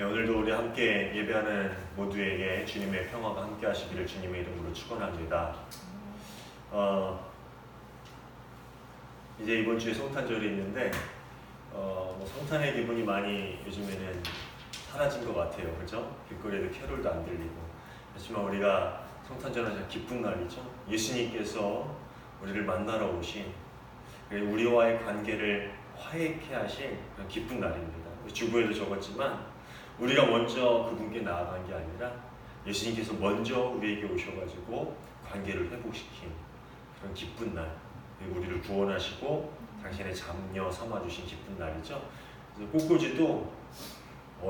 네, 오늘도 우리 함께 예배하는 모두에게 주님의 평화가 함께 하시기를 주님의 이름으로 축원합니다. 이제 이번 주에 성탄절이 있는데 성탄의 기분이 많이 요즘에는 사라진 것 같아요. 그렇죠? 길거리에도 캐롤도 안 들리고. 하지만 우리가 성탄절은 참 기쁜 날이죠. 예수님께서 우리를 만나러 오신, 우리와의 관계를 화해케 하신 그런 기쁜 날입니다. 주부에도 적었지만 우리가 먼저 그분께 나아간 게 아니라 예수님께서 먼저 우리에게 오셔가지고 관계를 회복시킨 그런 기쁜 날, 그리고 우리를 구원하시고 당신의 자녀 삼아주신 기쁜 날이죠. 그래서 꽃꽂이도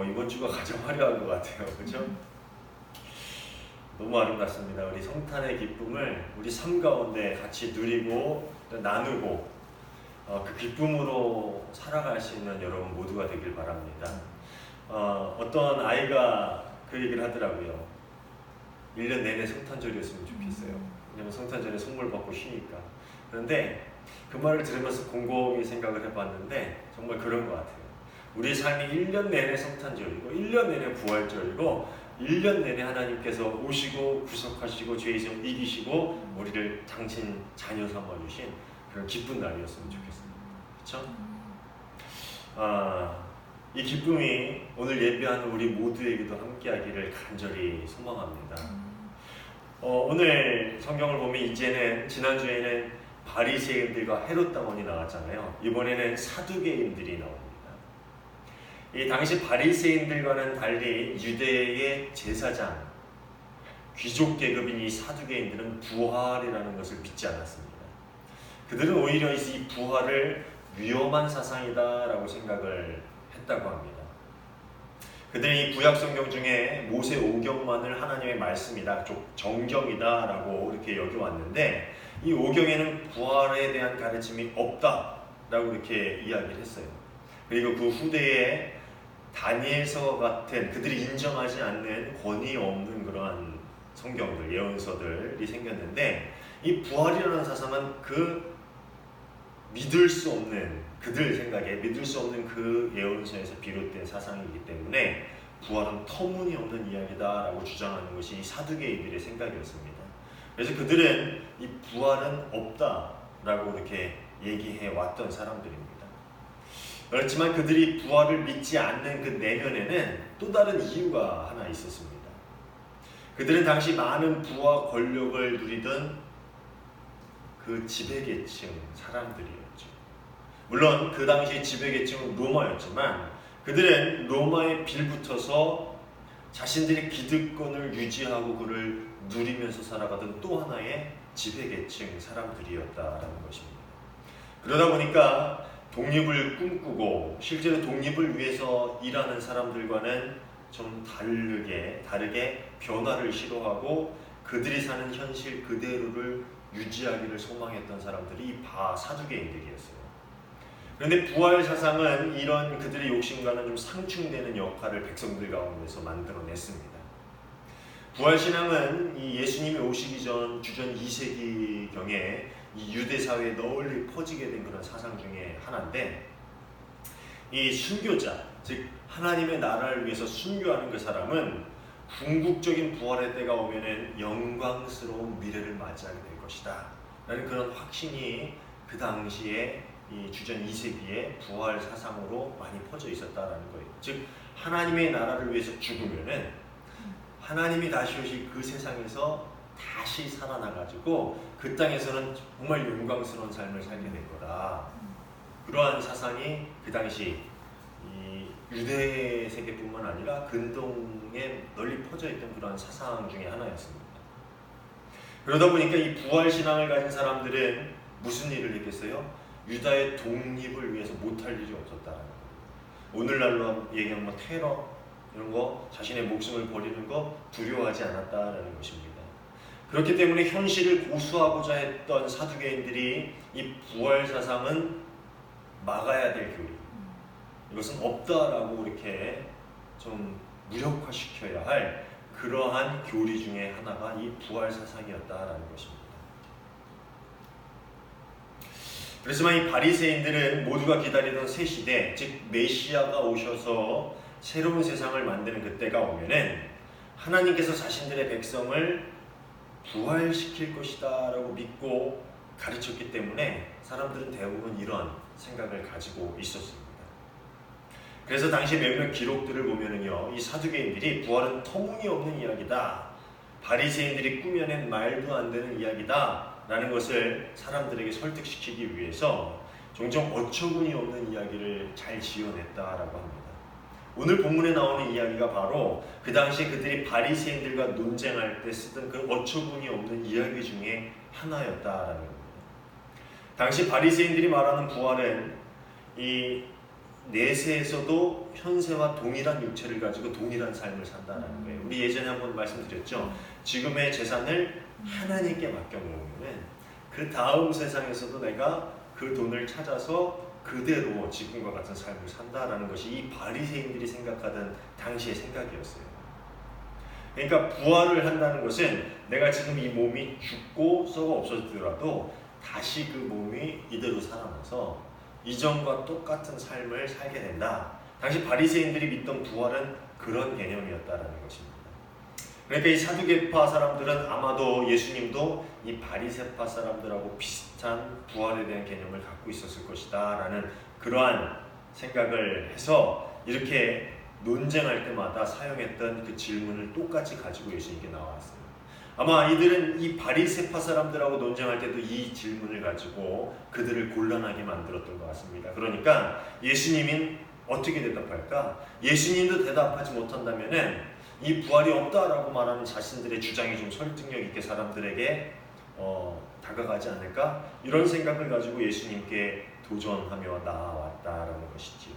이번 주가 가장 화려한 것 같아요. 그렇죠? 너무 아름답습니다. 우리 성탄의 기쁨을 우리 삶 가운데 같이 누리고 나누고 그 기쁨으로 살아갈 수 있는 여러분 모두가 되길 바랍니다. 어떤 아이가 그 얘기를 하더라고요. 1년 내내 성탄절이었으면 좋겠어요. 왜냐면 성탄절에 선물 받고 쉬니까. 그런데 그 말을 들으면서 곰곰이 생각을 해봤는데 정말 그런 것 같아요. 우리 삶이 1년 내내 성탄절이고 1년 내내 부활절이고 1년 내내 하나님께서 오시고 구속하시고 죄의 정 이기시고 우리를 당신 자녀 삼아주신 그런 기쁜 날이었으면 좋겠습니다. 그렇죠? 이 기쁨이 오늘 예배하는 우리 모두에게도 함께하기를 간절히 소망합니다. 오늘 성경을 보면 이제는 지난주에는 바리새인들과 헤롯 당원이 나왔잖아요. 이번에는 사두개인들이 나옵니다. 이 당시 바리새인들과는 달리 유대의 제사장, 귀족 계급인 이 사두개인들은 부활이라는 것을 믿지 않았습니다. 그들은 오히려 이 부활을 위험한 사상이다라고 생각을 했다고 합니다. 그들이 이 구약 성경 중에 모세 오경만을 하나님의 말씀이다, 정경이다라고 이렇게 여겨왔는데 이 오경에는 부활에 대한 가르침이 없다라고 이렇게 이야기를 했어요. 그리고 그 후대에 다니엘서 같은 그들이 인정하지 않는 권위 없는 그러한 성경들, 예언서들이 생겼는데 이 부활이라는 사상은 믿을 수 없는, 그들 생각에 믿을 수 없는 그 예언서에서 비롯된 사상이기 때문에 부활은 터무니없는 이야기다라고 주장하는 것이 이 사두개인들의 생각이었습니다. 그래서 그들은 이 부활은 없다라고 이렇게 얘기해 왔던 사람들입니다. 그렇지만 그들이 부활을 믿지 않는 그 내면에는 또 다른 이유가 하나 있었습니다. 그들은 당시 많은 부와 권력을 누리던 그 지배계층 사람들이었죠. 물론 그 당시 지배계층은 로마였지만 그들은 로마에 빌붙어서 자신들의 기득권을 유지하고 그를 누리면서 살아가던 또 하나의 지배계층 사람들이었다라는 것입니다. 그러다 보니까 독립을 꿈꾸고 실제로 독립을 위해서 일하는 사람들과는 좀 다르게 변화를 시도하고 그들이 사는 현실 그대로를 유지하기를 소망했던 사람들이 이 사두개인들이었어요. 그런데 부활 사상은 이런 그들의 욕심과는 좀 상충되는 역할을 백성들 가운데서 만들어냈습니다. 부활 신앙은 이 예수님이 오시기 전 주전 2세기경에 이 유대 사회에 널리 퍼지게 된 그런 사상 중에 하나인데 이 순교자, 즉 하나님의 나라를 위해서 순교하는 그 사람은 궁극적인 부활의 때가 오면은 영광스러운 미래를 맞이하게 될 것이다 라는 그런 확신이 그 당시에 이 주전 2세기의 부활 사상으로 많이 퍼져 있었다라는 거예요. 즉 하나님의 나라를 위해서 죽으면은 하나님이 다시 오실 그 세상에서 다시 살아나가지고 그 땅에서는 정말 영광스러운 삶을 살게 될 거다. 그러한 사상이 그 당시 이 유대 세계뿐만 아니라 근동에 널리 퍼져 있던 그러한 사상 중에 하나였습니다. 그러다 보니까 이 부활 신앙을 가진 사람들은 무슨 일을 했겠어요? 유다의 독립을 위해서 못할 일이 없었다는 거예요. 오늘날로 얘기하면 테러 이런 거, 자신의 목숨을 버리는 거 두려워하지 않았다라는 것입니다. 그렇기 때문에 현실을 고수하고자 했던 사두개인들이 이 부활 사상은 막아야 될 교리, 이것은 없다라고 이렇게 좀 무력화시켜야 할 그러한 교리 중에 하나가 이 부활 사상이었다라는 것입니다. 그렇지만 이 바리새인들은 모두가 기다리던 새 시대, 즉 메시아가 오셔서 새로운 세상을 만드는 그때가 오면은 하나님께서 자신들의 백성을 부활시킬 것이다 라고 믿고 가르쳤기 때문에 사람들은 대부분 이러한 생각을 가지고 있었습니다. 그래서 당시 몇몇 기록들을 보면은요, 이 사두개인들이 부활은 터무니없는 이야기다, 바리새인들이 꾸며낸 말도 안 되는 이야기다 라는 것을 사람들에게 설득시키기 위해서 종종 어처구니 없는 이야기를 잘 지어냈다라고 합니다. 오늘 본문에 나오는 이야기가 바로 그 당시 그들이 바리새인들과 논쟁할 때 쓰던 그 어처구니 없는 이야기 중에 하나였다라는 겁니다. 당시 바리새인들이 말하는 부활은 이 내세에서도 현세와 동일한 육체를 가지고 동일한 삶을 산다는 거예요. 우리 예전에 한번 말씀드렸죠. 지금의 재산을 하나님께 맡겨놓으면 그 다음 세상에서도 내가 그 돈을 찾아서 그대로 지금과 같은 삶을 산다라는 것이 이 바리새인들이 생각하던 당시의 생각이었어요. 그러니까 부활을 한다는 것은 내가 지금 이 몸이 죽고 썩어 없어지더라도 다시 그 몸이 이대로 살아나서 이전과 똑같은 삶을 살게 된다. 당시 바리새인들이 믿던 부활은 그런 개념이었다라는 것입니다. 그러니까 이 사두개파 사람들은 아마도 예수님도 이 바리새파 사람들하고 비슷한 부활에 대한 개념을 갖고 있었을 것이다 라는 그러한 생각을 해서 이렇게 논쟁할 때마다 사용했던 그 질문을 똑같이 가지고 예수님께 나왔어요. 아마 이들은 이 바리새파 사람들하고 논쟁할 때도 이 질문을 가지고 그들을 곤란하게 만들었던 것 같습니다. 그러니까 예수님은 어떻게 대답할까? 예수님도 대답하지 못한다면은 이 부활이 없다라고 말하는 자신들의 주장이 좀 설득력 있게 사람들에게 다가가지 않을까? 이런 생각을 가지고 예수님께 도전하며 나아왔다라는 것이지요.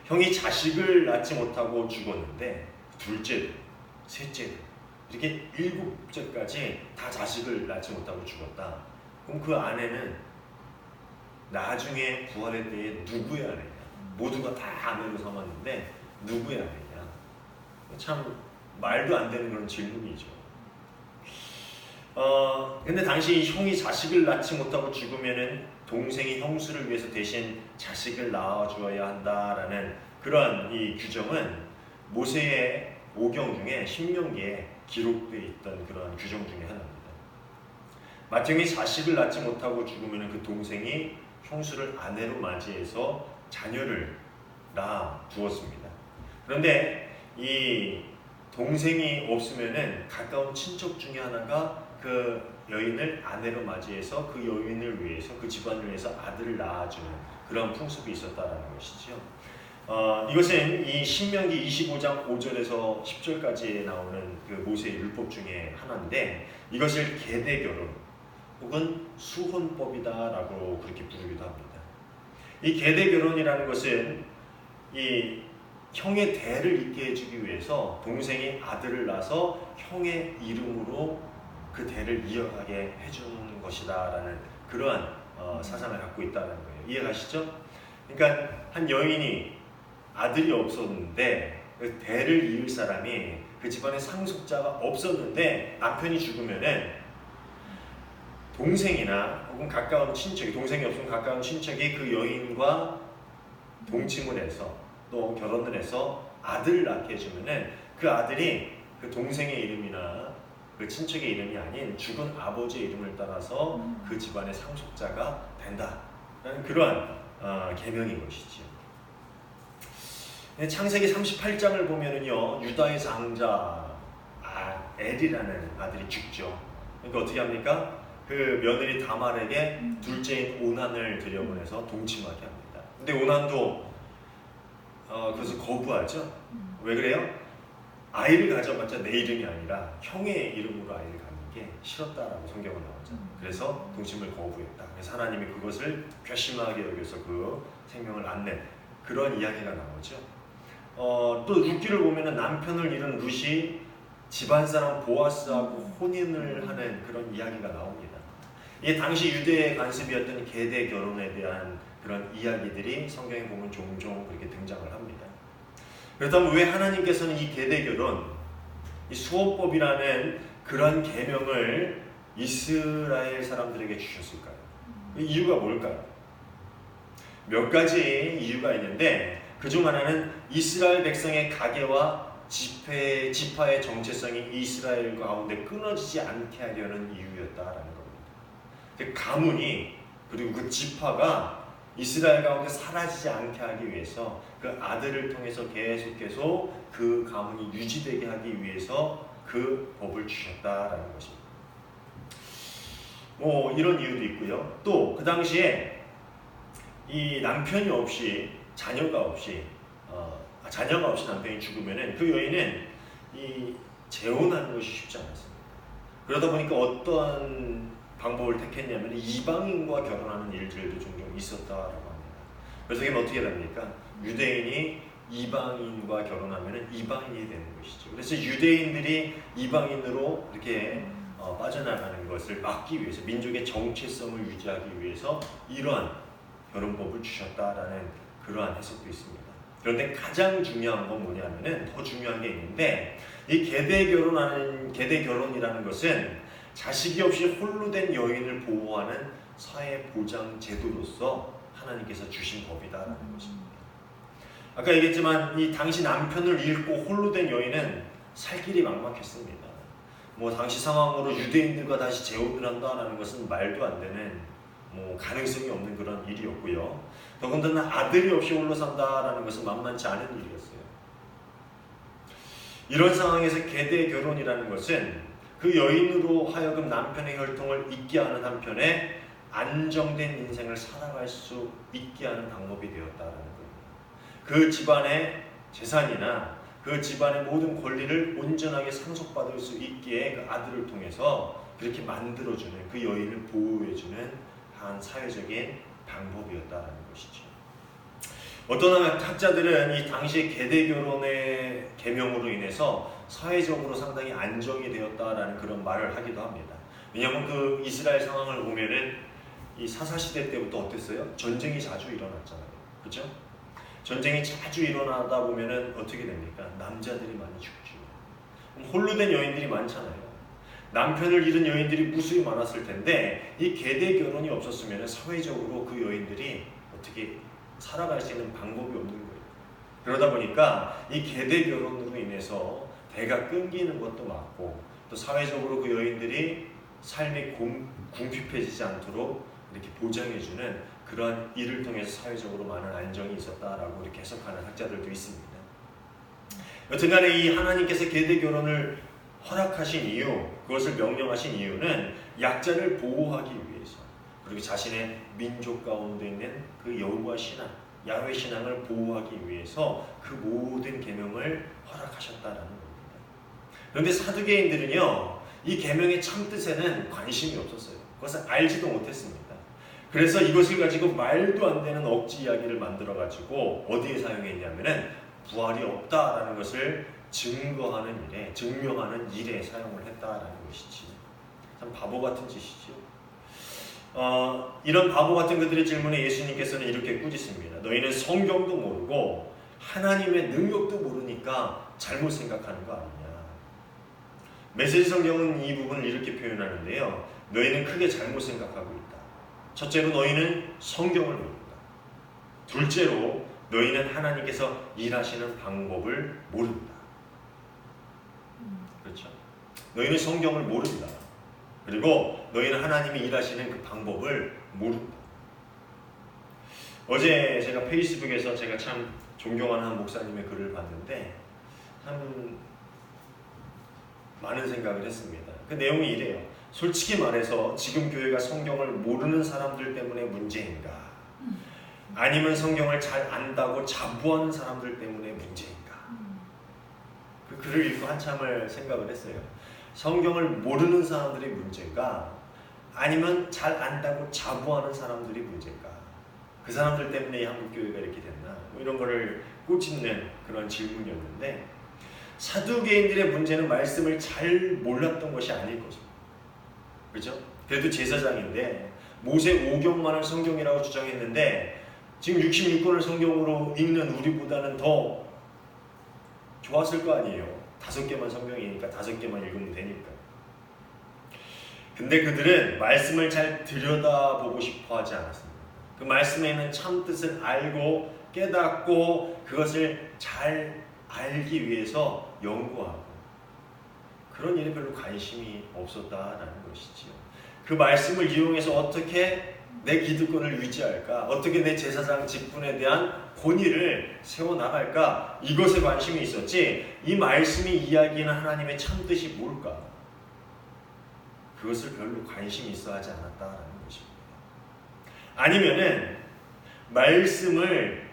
형이 자식을 낳지 못하고 죽었는데 둘째도, 셋째도 이렇게 7째까지 다 자식을 낳지 못하고 죽었다. 그럼 그 아내는 나중에 부활에 대해 누구의 아내냐? 모두가 다 아내로 삼았는데 누구의 아내냐? 참 말도 안 되는 그런 질문이죠. 근데 당시 형이 자식을 낳지 못하고 죽으면은 동생이 형수를 위해서 대신 자식을 낳아주어야 한다라는 그런 이 규정은 모세의 오경 중에 신명기에 기록되어 있던 그런 규정 중에 하나입니다. 맏형이 자식을 낳지 못하고 죽으면은 그 동생이 형수를 아내로 맞이해서 자녀를 낳아 두었습니다. 그런데 이 동생이 없으면은 가까운 친척 중에 하나가 그 여인을 아내로 맞이해서 그 여인을 위해서 그 집안을 위해서 아들을 낳아주는 그런 풍습이 있었다라는 것이죠. 이것은 이 신명기 25장 5절에서 10절까지에 나오는 그 모세의 율법 중에 하나인데 이것을 계대결혼 혹은 수혼법이다라고 그렇게 부르기도 합니다. 이 계대결혼이라는 것은 이 형의 대를 잇게 해주기 위해서 동생이 아들을 낳아서 형의 이름으로 그 대를 이어가게 해주는 것이다라는 그러한 사상을 갖고 있다는 거예요. 이해가시죠? 그러니까 한 여인이 아들이 없었는데 그 대를 이을 사람이 그 집안에 상속자가 없었는데 남편이 죽으면은 동생이나 혹은 가까운 친척이, 동생이 없으면 가까운 친척이 그 여인과 동침을 해서 또 결혼을 해서 아들을 낳게 해주면은 그 아들이 그 동생의 이름이나 그 친척의 이름이 아닌 죽은 아버지의 이름을 따라서 그 집안의 상속자가 된다라는 그러한 계명인 것이지요. 창세기 38장을 보면은요, 유다의 장자 엘이라는 아들이 죽죠. 그러니까 어떻게 합니까? 그 며느리 다말에게 둘째인 오난을 들여보내서 동침하게 합니다. 근데 오난도 그것을 거부하죠. 왜 그래요? 아이를 가져봤자 내 이름이 아니라 형의 이름으로 아이를 갖는 게 싫었다라고 성경은 나오죠. 그래서 동침을 거부했다. 그래서 하나님이 그것을 괘씸하게 여겨서 그 생명을 안 낸 그런 이야기가 나오죠. 또 룻기를 보면은 남편을 잃은 룻이 집안 사람 보아스하고 혼인을 하는 그런 이야기가 나옵니다. 이게 당시 유대의 관습이었던 계대 결혼에 대한 그런 이야기들이 성경에 보면 종종 그렇게 등장을 합니다. 그렇다면 왜 하나님께서는 이 계대 결혼, 이 수호법이라는 그런 계명을 이스라엘 사람들에게 주셨을까요? 그 이유가 뭘까요? 몇 가지 이유가 있는데 그중 하나는 이스라엘 백성의 가계와 지파의 정체성이 이스라엘 가운데 끊어지지 않게 하려는 이유였다라는 겁니다. 그 가문이 그리고 그 지파가 이스라엘 가운데 사라지지 않게 하기 위해서 그 아들을 통해서 계속 그 가문이 유지되게 하기 위해서 그 법을 주셨다라는 것입니다. 뭐 이런 이유도 있고요. 또 그 당시에 이 남편이 없이 자녀가 없이 남편이 죽으면은 그 여인은 이 재혼하는 것이 쉽지 않았습니다. 그러다 보니까 어떠한 방법을 택했냐면 이방인과 결혼하는 일들도 종종 있었다라고 합니다. 그래서 이게 어떻게 됩니까? 유대인이 이방인과 결혼하면 이방인이 되는 것이죠. 그래서 유대인들이 이방인으로 이렇게 빠져나가는 것을 막기 위해서 민족의 정체성을 유지하기 위해서 이러한 결혼법을 주셨다라는 그러한 해석도 있습니다. 그런데 가장 중요한 건 뭐냐면은 더 중요한 게 있는데 이 계대 결혼이라는 것은 자식이 없이 홀로 된 여인을 보호하는 사회 보장 제도로서 하나님께서 주신 법이다라는 것입니다. 아까 얘기했지만 이 당시 남편을 잃고 홀로 된 여인은 살 길이 막막했습니다. 뭐 당시 상황으로 유대인들과 다시 재혼을 한다라는 것은 말도 안 되는 가능성이 없는 그런 일이었고요. 더군다나 아들이 없이 홀로 산다라는 것은 만만치 않은 일이었어요. 이런 상황에서 계대 결혼이라는 것은 그 여인으로 하여금 남편의 혈통을 잊게 하는 한편에 안정된 인생을 살아갈 수 있게 하는 방법이 되었다라는 거예요. 그 집안의 재산이나 그 집안의 모든 권리를 온전하게 상속받을 수 있게 그 아들을 통해서 그렇게 만들어주는 그 여인을 보호해주는 한 사회적인 방법이었다라는 것이죠. 어떤 학자들은 이 당시 계대 결혼의 계명으로 인해서 사회적으로 상당히 안정이 되었다라는 그런 말을 하기도 합니다. 왜냐하면 그 이스라엘 상황을 보면은 이 사사시대 때부터 어땠어요? 전쟁이 자주 일어났잖아요. 그렇죠? 전쟁이 자주 일어나다 보면은 어떻게 됩니까? 남자들이 많이 죽죠. 홀로 된 여인들이 많잖아요. 남편을 잃은 여인들이 무수히 많았을 텐데 이 계대 결혼이 없었으면 사회적으로 그 여인들이 어떻게 살아갈 수 있는 방법이 없는 거예요. 그러다 보니까 이 계대 결혼으로 인해서 대가 끊기는 것도 맞고 또 사회적으로 그 여인들이 삶이 궁핍해지지 않도록 이렇게 보장해주는 그러한 일을 통해서 사회적으로 많은 안정이 있었다라고 이렇게 해석하는 학자들도 있습니다. 여튼간에 이 하나님께서 계대 결혼을 허락하신 이유, 그것을 명령하신 이유는 약자를 보호하기 위해서 그리고 자신의 민족 가운데 있는 그 여호와 신앙, 야훼 신앙을 보호하기 위해서 그 모든 계명을 허락하셨다라는 겁니다. 그런데 사두개인들은요, 이 계명의 참뜻에는 관심이 없었어요. 그것을 알지도 못했습니다. 그래서 이것을 가지고 말도 안 되는 억지 이야기를 만들어가지고 어디에 사용했냐면은 부활이 없다라는 것을 증명하는 일에 사용을 했다라는 것이지. 참 바보 같은 짓이죠. 이런 바보 같은 그들의 질문에 예수님께서는 이렇게 꾸짖습니다. 너희는 성경도 모르고 하나님의 능력도 모르니까 잘못 생각하는 거 아니냐. 메시지 성경은 이 부분을 이렇게 표현하는데요. 너희는 크게 잘못 생각하고 있다. 첫째로 너희는 성경을 모른다. 둘째로 너희는 하나님께서 일하시는 방법을 모른다. 그렇죠? 너희는 성경을 모른다. 그리고 너희는 하나님이 일하시는 그 방법을 모른다. 어제 제가 페이스북에서 제가 참 존경하는 한 목사님의 글을 봤는데 참 많은 생각을 했습니다. 그 내용이 이래요. 솔직히 말해서 지금 교회가 성경을 모르는 사람들 때문에 문제인가? 아니면 성경을 잘 안다고 자부하는 사람들 때문에 문제인가? 그 글을 읽고 한참을 생각을 했어요. 성경을 모르는 사람들이 문제인가? 아니면 잘 안다고 자부하는 사람들이 문제인가? 그 사람들 때문에 이 한국교회가 이렇게 됐나? 뭐 이런 거를 꼬집는 그런 질문이었는데 사두개인들의 문제는 말씀을 잘 몰랐던 것이 아닐 것입니다. 그렇죠? 그래도 제사장인데 모세 5경만을 성경이라고 주장했는데 지금 66권을 성경으로 읽는 우리보다는 더 좋았을 거 아니에요. 5개만 성경이니까 5개만 읽으면 되니까. 근데 그들은 말씀을 잘 들여다보고 싶어 하지 않았습니다. 그 말씀에 있는 참뜻을 알고 깨닫고 그것을 잘 알기 위해서 연구하고 그런 일에 별로 관심이 없었다라는 것이지요. 그 말씀을 이용해서 어떻게 내 기득권을 유지할까? 어떻게 내 제사장 직분에 대한 권위를 세워나갈까? 이것에 관심이 있었지 이 말씀이 이야기하는 하나님의 참뜻이 뭘까? 그것을 별로 관심이 있어 하지 않았다라는 것입니다. 아니면은 말씀을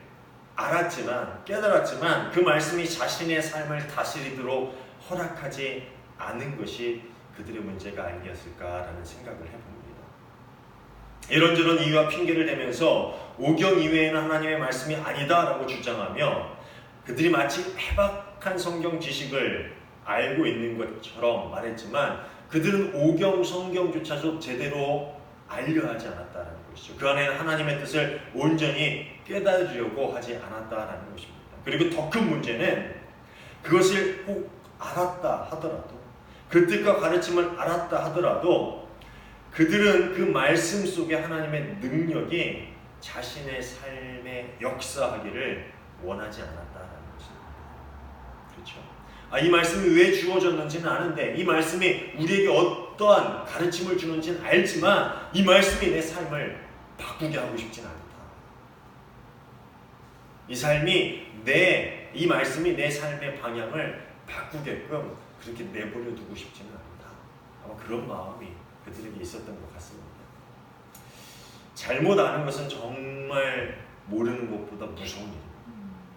알았지만 깨달았지만 그 말씀이 자신의 삶을 다스리도록 허락하지 않은 것이 그들의 문제가 아니었을까라는 생각을 해봅니다. 이런저런 이유와 핑계를 대면서 오경 이외에는 하나님의 말씀이 아니다라고 주장하며 그들이 마치 해박한 성경 지식을 알고 있는 것처럼 말했지만 그들은 오경 성경조차도 제대로 알려 하지 않았다는 것이죠. 그 안에는 하나님의 뜻을 온전히 깨달으려고 하지 않았다라는 것입니다. 그리고 더 큰 문제는 그것을 꼭 알았다 하더라도 그 뜻과 가르침을 알았다 하더라도 그들은 그 말씀 속에 하나님의 능력이 자신의 삶에 역사하기를 원하지 않았다라는 것입니다. 그렇죠? 이 말씀이 왜 주어졌는지는 아는데 이 말씀이 우리에게 어떠한 가르침을 주는지는 알지만 이 말씀이 내 삶을 바꾸게 하고 싶지는 않다. 이 말씀이 내 삶의 방향을 바꾸게끔 그렇게 내버려 두고 싶지는 않다. 아마 그런 마음이 그들에게 있었던 것 같습니다. 잘못 아는 것은 정말 모르는 것보다 무서운 일입니다.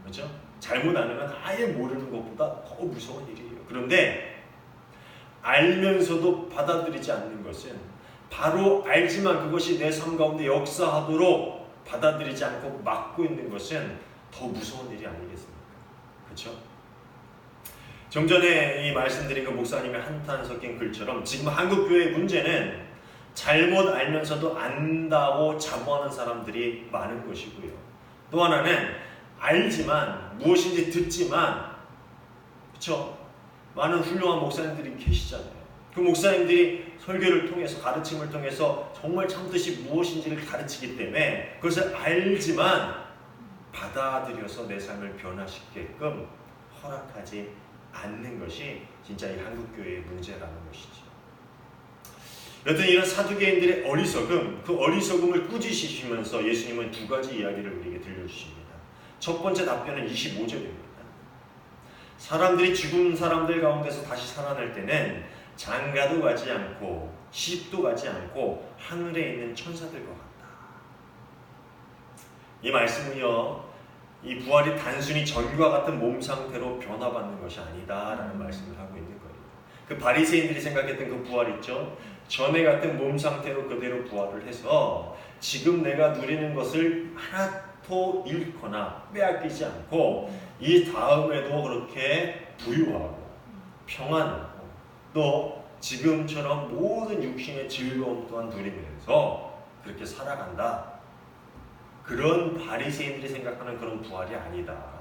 그렇죠? 잘못 아는 건 아예 모르는 것보다 더 무서운 일이에요. 그런데 알면서도 받아들이지 않는 것은 바로 알지만 그것이 내 삶 가운데 역사하도록 받아들이지 않고 막고 있는 것은 더 무서운 일이 아니겠습니까? 그렇죠? 좀 전에 이 말씀드린 그 목사님의 한탄 섞인 글처럼 지금 한국교회의 문제는 잘못 알면서도 안다고 자부하는 사람들이 많은 것이고요. 또 하나는 알지만 무엇인지 듣지만 그렇죠? 많은 훌륭한 목사님들이 계시잖아요. 그 목사님들이 설교를 통해서 가르침을 통해서 정말 참뜻이 무엇인지를 가르치기 때문에 그것을 알지만 받아들여서 내 삶을 변화시키게끔 허락하지 않는 것이 진짜 이 한국교회의 문제라는 것이죠. 여튼 이런 사두개인들의 어리석음, 그 어리석음을 꾸짖으시면서 예수님은 두 가지 이야기를 우리에게 들려주십니다. 첫 번째 답변은 25절입니다. 사람들이 죽은 사람들 가운데서 다시 살아날 때는 장가도 가지 않고 시집도 가지 않고 하늘에 있는 천사들과 같다. 이 말씀은요, 이 부활이 단순히 전과 같은 몸 상태로 변화받는 것이 아니다라는 말씀을 하고 있는 거예요. 그 바리새인들이 생각했던 그 부활 있죠? 전에 같은 몸 상태로 그대로 부활을 해서 지금 내가 누리는 것을 하나도 잃거나 빼앗기지 않고 이 다음에도 그렇게 부유하고 평안하고 또 지금처럼 모든 육신의 즐거움 또한 누리면서 그렇게 살아간다. 그런 바리새인들이 생각하는 그런 부활이 아니다.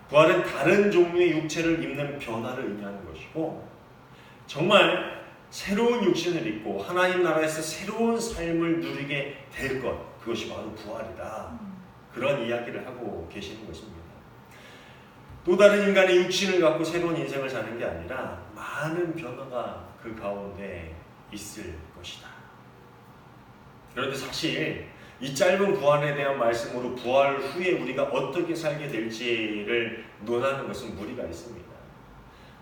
부활은 다른 종류의 육체를 입는 변화를 의미하는 것이고 정말 새로운 육신을 입고 하나님 나라에서 새로운 삶을 누리게 될 것, 그것이 바로 부활이다. 그런 이야기를 하고 계시는 것입니다. 또 다른 인간의 육신을 갖고 새로운 인생을 사는 게 아니라 많은 변화가 그 가운데 있을 것이다. 그런데 사실 이 짧은 부활에 대한 말씀으로 부활 후에 우리가 어떻게 살게 될지를 논하는 것은 무리가 있습니다.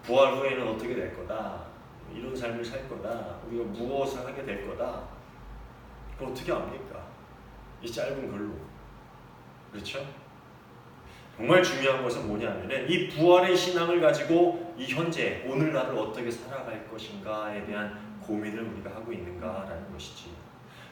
부활 후에는 어떻게 될 거다. 이런 삶을 살 거다. 우리가 무엇을 하게 될 거다. 그걸 어떻게 압니까? 이 짧은 글로. 그렇죠? 정말 중요한 것은 뭐냐면은 이 부활의 신앙을 가지고 이 현재 오늘날을 어떻게 살아갈 것인가에 대한 고민을 우리가 하고 있는가라는 것이지.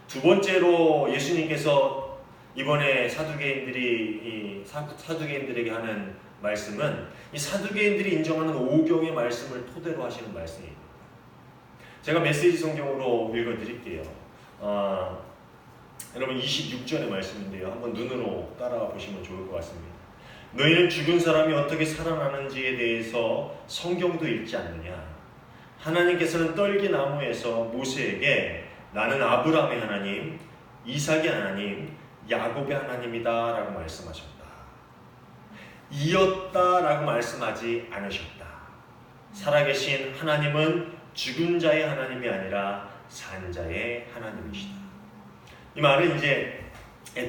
두 번째로 예수님께서 이번에 사두개인들에게 하는 말씀은 이 사두개인들이 인정하는 오경의 말씀을 토대로 하시는 말씀입니다. 제가 메시지 성경으로 읽어드릴게요. 여러분 26절의 말씀인데요. 한번 눈으로 따라가 보시면 좋을 것 같습니다. 너희는 죽은 사람이 어떻게 살아나는지에 대해서 성경도 읽지 않느냐? 하나님께서는 떨기나무에서 모세에게 나는 아브라함의 하나님, 이삭의 하나님, 야곱의 하나님이다 라고 말씀하셨다. 이었다 라고 말씀하지 않으셨다. 살아계신 하나님은 죽은 자의 하나님이 아니라 산 자의 하나님이시다. 이 말은 이제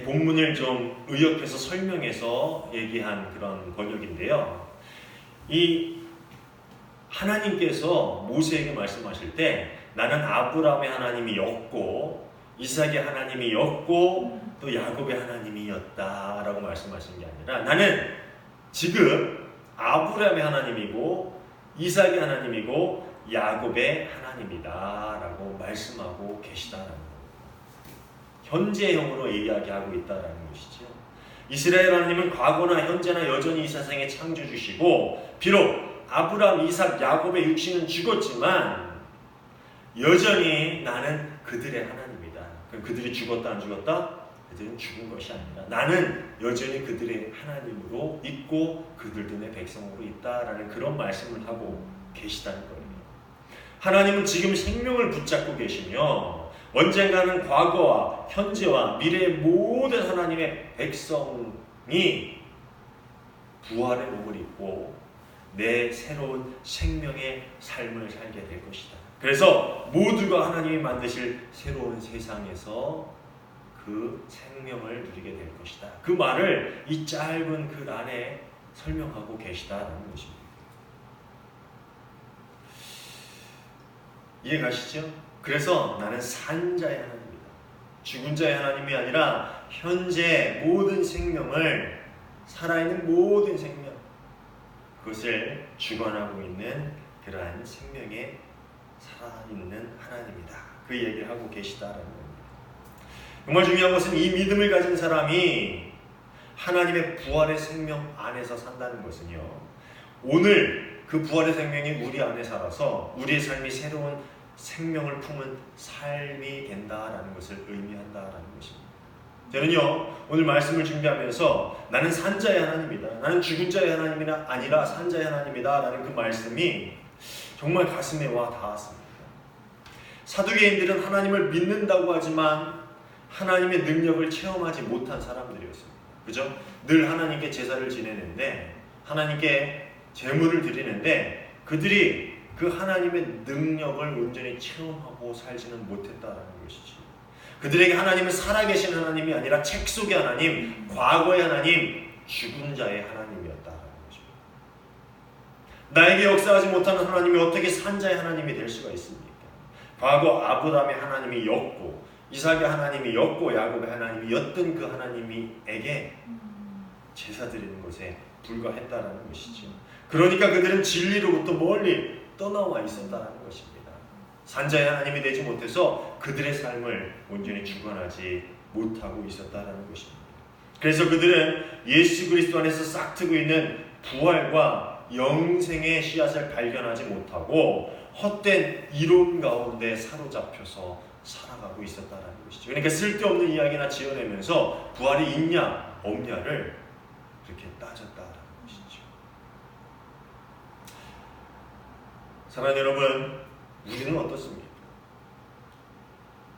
본문을 좀 의역해서 설명해서 얘기한 그런 번역인데요. 이 하나님께서 모세에게 말씀하실 때 나는 아브라함의 하나님이었고 이삭의 하나님이었고 또 야곱의 하나님이었다라고 말씀하신 게 아니라 나는 지금 아브라함의 하나님이고 이삭의 하나님이고 야곱의 하나님이다라고 말씀하고 계시다라는 겁니다. 현재형으로 이야기하고 있다라는 것이죠. 이스라엘 하나님은 과거나 현재나 여전히 이 세상에 창조주시고 비록 아브라함, 이삭, 야곱의 육신은 죽었지만 여전히 나는 그들의 하나님이다. 그럼 그들이 죽었다 안 죽었다? 그들은 죽은 것이 아니라 나는 여전히 그들의 하나님으로 있고 그들도 내 백성으로 있다라는 그런 말씀을 하고 계시다는 거예요. 하나님은 지금 생명을 붙잡고 계시며 언젠가는 과거와 현재와 미래의 모든 하나님의 백성이 부활의 몸을 입고 내 새로운 생명의 삶을 살게 될 것이다. 그래서 모두가 하나님이 만드실 새로운 세상에서 그 생명을 누리게 될 것이다. 그 말을 이 짧은 글 안에 설명하고 계시다라는 것입니다. 이해 가시죠? 그래서 나는 산 자의 하나님이다. 죽은 자의 하나님이 아니라 현재 모든 생명을, 살아있는 모든 생명, 그것을 주관하고 있는 그러한 생명의 살아있는 하나님이다. 그 얘기를 하고 계시다라는 겁니다. 정말 중요한 것은 이 믿음을 가진 사람이 하나님의 부활의 생명 안에서 산다는 것은요, 오늘 그 부활의 생명이 우리 안에 살아서 우리의 삶이 새로운 생명을 품은 삶이 된다라는 것을 의미한다라는 것입니다. 저는요, 오늘 말씀을 준비하면서 나는 산자의 하나님이다, 나는 죽은 자의 하나님이 아니라 산자의 하나님이다 라는 그 말씀이 정말 가슴에 와 닿았습니다. 사두개인들은 하나님을 믿는다고 하지만 하나님의 능력을 체험하지 못한 사람들이었습니다. 그죠? 늘 하나님께 제사를 지내는데, 하나님께 제물을 드리는데 그들이 그 하나님의 능력을 온전히 체험하고 살지는 못했다라는 것이지. 그들에게 하나님은 살아계신 하나님이 아니라 책 속의 하나님, 과거의 하나님, 죽은 자의 하나님이었다라는 것입니다. 나에게 역사하지 못하는 하나님이 어떻게 산 자의 하나님이 될 수가 있습니까? 과거 아브라함의 하나님이었고 이삭의 하나님이었고 야곱의 하나님이었던 그 하나님에게 제사 드리는 것에 불과했다라는 것이죠. 그러니까 그들은 진리로부터 멀리 떠나와 있었다는 것입니다. 산자의 하나님이 되지 못해서 그들의 삶을 온전히 주관하지 못하고 있었다는 것입니다. 그래서 그들은 예수 그리스도 안에서 싹트고 있는 부활과 영생의 씨앗을 발견하지 못하고 헛된 이론 가운데 사로잡혀서 살아가고 있었다는 것이죠. 그러니까 쓸데없는 이야기나 지어내면서 부활이 있냐 없냐를 그렇게 따졌다는 것이죠. 사랑하는 여러분, 우리는 어떻습니까?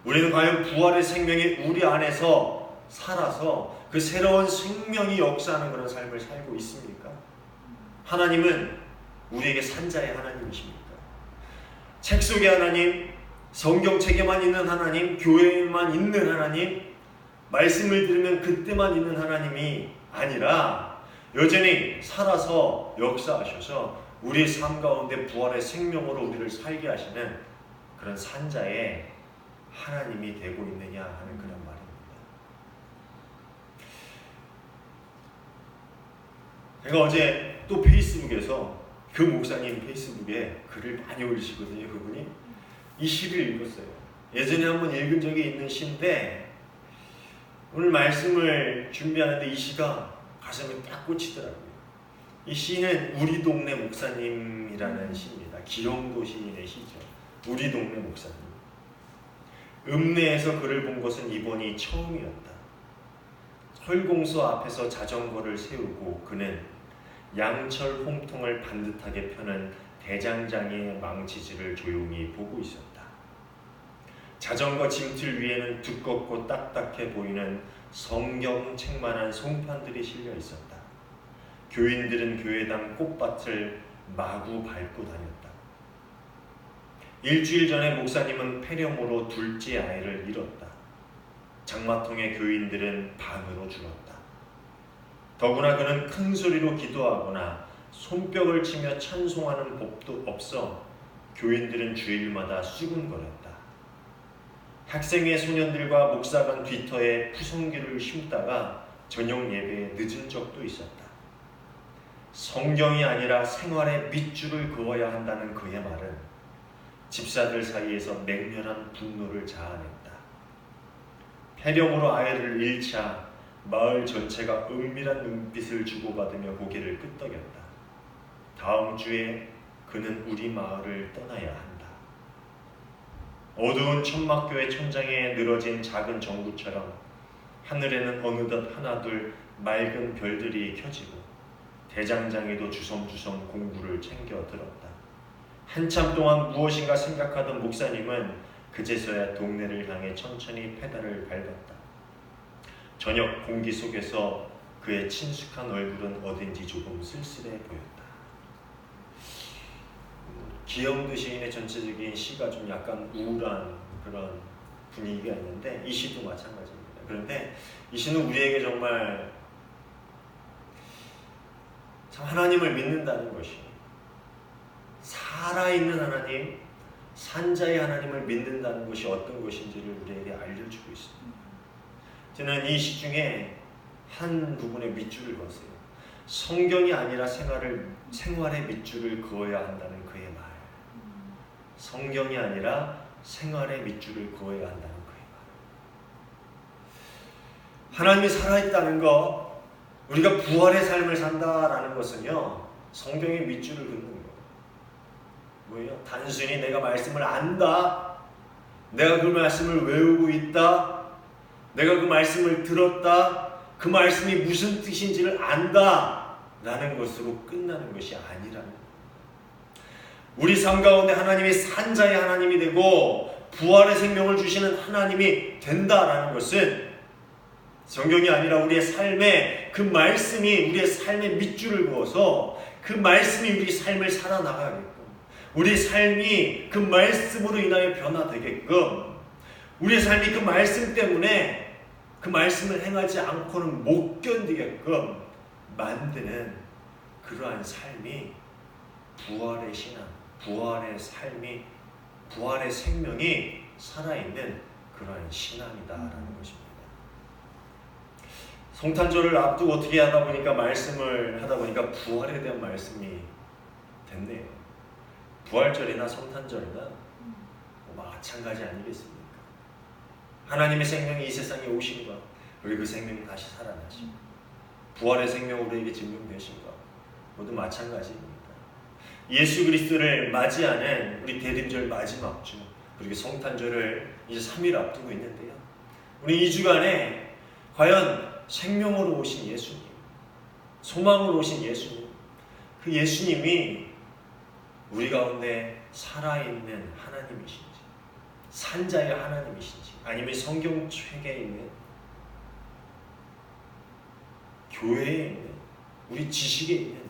우리는 과연 부활의 생명이 우리 안에서 살아서 그 새로운 생명이 역사하는 그런 삶을 살고 있습니까? 하나님은 우리에게 산자의 하나님이십니까? 책 속의 하나님, 성경책에만 있는 하나님, 교회에만 있는 하나님, 말씀을 들으면 그때만 있는 하나님이 아니라 여전히 살아서 역사하셔서 우리의 삶 가운데 부활의 생명으로 우리를 살게 하시는 그런 산자의 하나님이 되고 있느냐 하는 그런 말입니다. 제가 어제 또 페이스북에서 그 목사님 페이스북에 글을 많이 올리시거든요. 그분이 이 시를 읽었어요. 예전에 한번 읽은 적이 있는 시인데 오늘 말씀을 준비하는데 이 시가 가슴에 딱 꽂히더라고요. 이 시는 우리 동네 목사님이라는 시입니다. 기영도 시인의 시죠. 우리 동네 목사님. 읍내에서 그를 본 것은 이번이 처음이었다. 헐공소 앞에서 자전거를 세우고 그는 양철 홍통을 반듯하게 펴는 대장장이의 망치질을 조용히 보고 있었다. 자전거 짐틀 위에는 두껍고 딱딱해 보이는 성경책만한 송판들이 실려 있었다. 교인들은 교회당 꽃밭을 마구 밟고 다녔다. 일주일 전에 목사님은 폐렴으로 둘째 아이를 잃었다. 장마통에 교인들은 반으로 죽었다. 더구나 그는 큰 소리로 기도하거나 손뼉을 치며 찬송하는 법도 없어 교인들은 주일마다 수군거렸다. 학생회 소년들과 목사관 뒤터에 푸성기를 심다가 저녁 예배에 늦은 적도 있었다. 성경이 아니라 생활의 밑줄을 그어야 한다는 그의 말은 집사들 사이에서 맹렬한 분노를 자아냈다. 폐렴으로 아이를 잃자 마을 전체가 은밀한 눈빛을 주고받으며 고개를 끄덕였다. 다음 주에 그는 우리 마을을 떠나야 한다. 어두운 천막교회 천장에 늘어진 작은 전구처럼 하늘에는 어느덧 하나둘 맑은 별들이 켜지고 대장장이도 주섬주섬 공부를 챙겨 들었다. 한참 동안 무엇인가 생각하던 목사님은 그제서야 동네를 향해 천천히 페달을 밟았다. 저녁 공기 속에서 그의 친숙한 얼굴은 어딘지 조금 쓸쓸해 보였다. 기영도 시인의 전체적인 시가 좀 약간 우울한 그런 분위기가 있는데 이 시도 마찬가지입니다. 그런데 이 시는 우리에게 정말 참 하나님을 믿는다는 것이, 살아있는 하나님, 산자의 하나님을 믿는다는 것이 어떤 것인지를 우리에게 알려주고 있습니다. 저는 이 시 중에 한 부분에 밑줄을 그었어요. 성경이 아니라 생활의 밑줄을 그어야 한다는 그의 말. 성경이 아니라 생활의 밑줄을 그어야 한다는 그의 말. 하나님이 살아있다는 것, 우리가 부활의 삶을 산다라는 것은요, 성경의 밑줄을 긋는 거예요. 뭐예요? 단순히 내가 말씀을 안다, 내가 그 말씀을 외우고 있다, 내가 그 말씀을 들었다, 그 말씀이 무슨 뜻인지를 안다 라는 것으로 끝나는 것이 아니라는 거예요. 우리 삶 가운데 하나님이 산자의 하나님이 되고 부활의 생명을 주시는 하나님이 된다라는 것은 성경이 아니라 우리의 삶에 그 말씀이 우리의 삶의 밑줄을 그어서 그 말씀이 우리 삶을 살아나가게끔, 우리 삶이 그 말씀으로 인하여 변화되게끔, 우리의 삶이 그 말씀 때문에 그 말씀을 행하지 않고는 못 견디게끔 만드는 그러한 삶이 부활의 신앙, 부활의 삶이, 부활의 생명이 살아있는 그러한 신앙이다라는 것입니다. 성탄절을 앞두고 어떻게 하다 보니까 말씀을 하다 보니까 부활에 대한 말씀이 됐네요. 부활절이나 성탄절이나 마찬가지 아니겠습니까? 하나님의 생명이 이 세상에 오신 것, 그리고 그 생명이 다시 살아나신 것, 부활의 생명 우리에게 증명되신 것, 모두 마찬가지입니다. 예수 그리스도를 맞이하는 우리 대림절 마지막 주, 그리고 성탄절을 이제 3일 앞두고 있는데요. 우리 2주간에 과연 생명으로 오신 예수님, 소망으로 오신 예수님, 그 예수님이 우리 가운데 살아있는 하나님이신지, 산자의 하나님이신지, 아니면 성경책에 있는, 교회에 있는, 우리 지식에 있는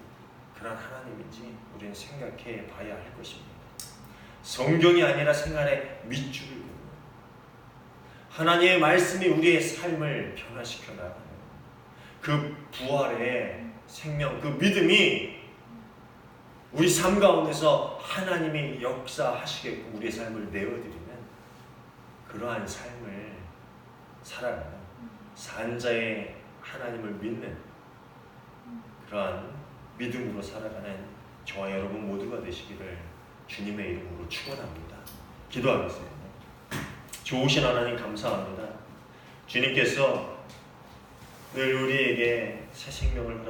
그런 하나님인지 우리는 생각해 봐야 할 것입니다. 성경이 아니라 생활의 밑줄을 긋는, 하나님의 말씀이 우리의 삶을 변화시켜 나가는 그 부활의 생명, 그 믿음이 우리 삶 가운데서 하나님이 역사하시게끔 우리의 삶을 내어드리는 그러한 삶을 살아가는, 산자의 하나님을 믿는 그러한 믿음으로 살아가는 저와 여러분 모두가 되시기를 주님의 이름으로 축원합니다. 기도하겠습니다. 좋으신 하나님 감사합니다. 주님께서 늘 우리에게 새 생명을 허락